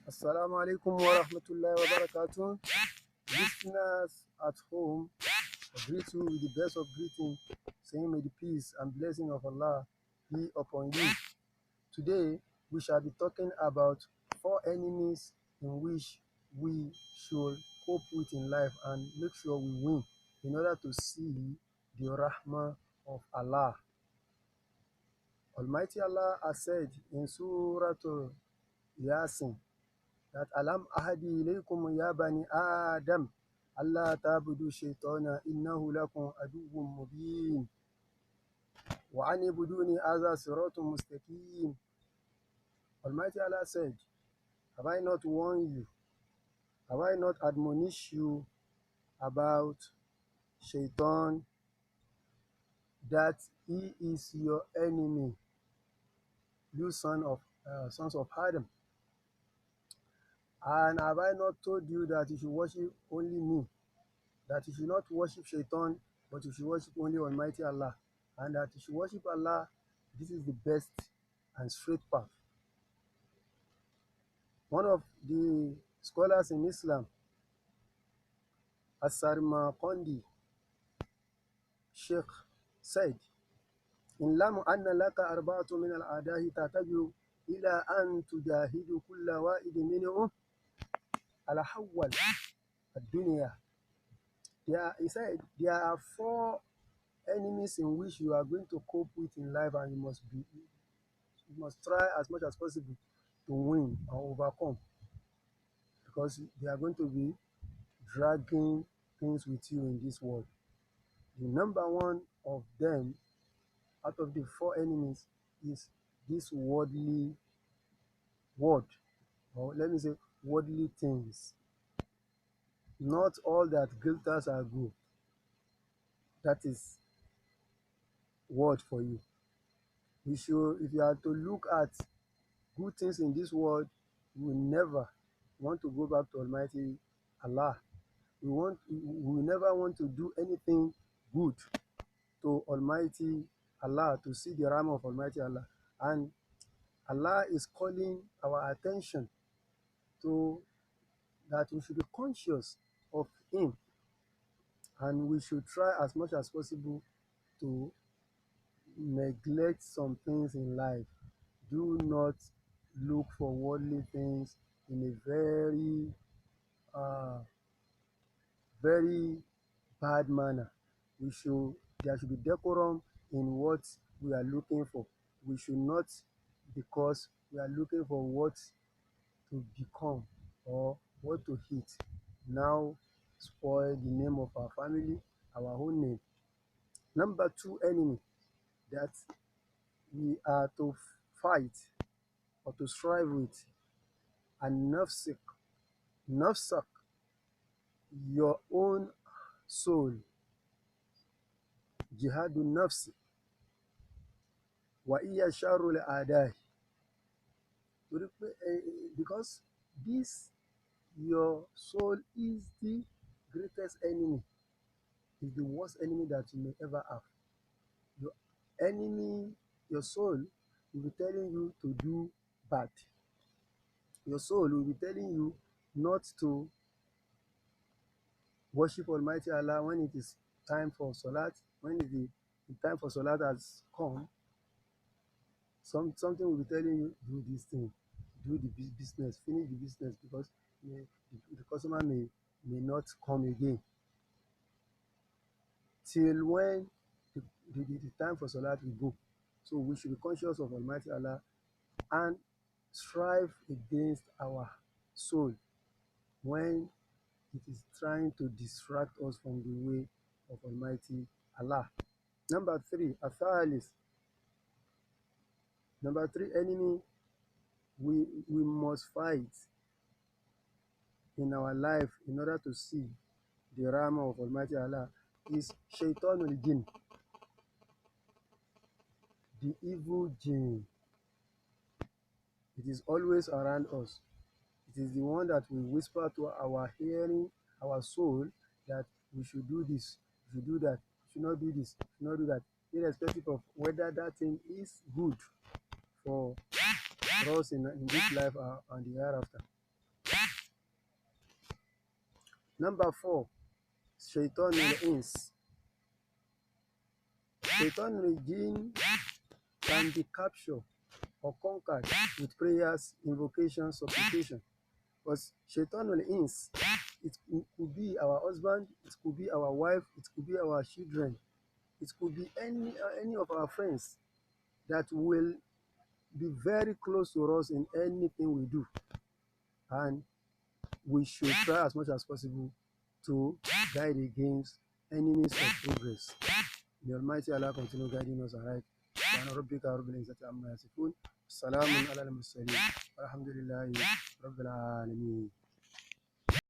Assalamu alaikum wa rahmatullahi wa barakatuh. Listeners at home, I greet you with the best of greeting, saying may the peace and blessing of Allah be upon you. Today, we shall be talking about four enemies in which we should cope with in life and make sure we win in order to see the rahmah of Allah. Almighty Allah has said in Surah Yasin that Alam ahadi ilaykum ya bani Adam Allah ta'budu shaytana innahu lakum aduwwun mubin wa an ibuduni hadha siratun mustaqim. Almighty Allah said, have I not warned you? Have I not admonished you about Shaitan, that he is your enemy, you sons of Adam? And have I not told you that you should worship only me? That you should not worship Shaitan, but you should worship only Almighty Allah. And that you should worship Allah, this is the best and straight path. One of the scholars in Islam, As-Sarmaqandi, Sheikh, said, إن لم أن لك أربعة من الأعداء تحتاج إلى أن تجاهد كل واحد منهم على حول الدنيا. He said, there are four enemies in which you are going to cope with in life, and you must try as much as possible to win or overcome, because they are going to be dragging things with you in this world. The number one of them, out of the four enemies, is this worldly world, or let me say worldly things. Not all that glitters are good. That is word for you. If you are to look at good things in this world, you will never want to go back to Almighty Allah. We will never want to do anything good to Almighty Allah, to see the rahmah of Almighty Allah. And Allah is calling our attention to that we should be conscious of Him, and we should try as much as possible to neglect some things in life. Do not look for worldly things in a uh, very bad manner. There should be decorum in what we are looking for. We should not, because we are looking for what to become or what to hit, now spoil the name of our family, our own name. Number two enemy that we are to fight or to strive with, and nafsak, your own soul, jihadun nafsi, wa iya sharul adai. Because this, your soul, is the greatest enemy, is the worst enemy that you may ever have. Your enemy, your soul, will be telling you to do bad. Your soul will be telling you not to worship Almighty Allah when it is time for Salat. When the time for Salat has come, something will be telling you, do this thing, do the business, finish the business, because the customer may not come again till when the time for Salat will go. So we should be conscious of Almighty Allah and strive against our soul when it is trying to distract us from the way of Almighty Allah. Number three, Athalis. Number three enemy we must fight in our life in order to see the rahmah of Almighty Allah is Shaitanul Jinn, the evil jinn. It is always around us. It is the one that will whisper to our hearing, our soul, that we should do this, we should do that, we should not do this, we should not do that, irrespective of whether that thing is good for us in this life and the hereafter. Number 4, Shaitan al-Ins. Shaitan al-Jinn can be captured or conquered with prayers, invocation, supplication. But Shaitan al-Ins, it could be our husband, it could be our wife, it could be our children, it could be any of our friends that will be very close to us in anything we do. And we should try as much as possible to guide against enemies of progress. May Almighty Allah continue guiding us aright. سبحان ربك رب العزة عما يصفون. سلام على المرسلين. والحمد لله رب العالمين.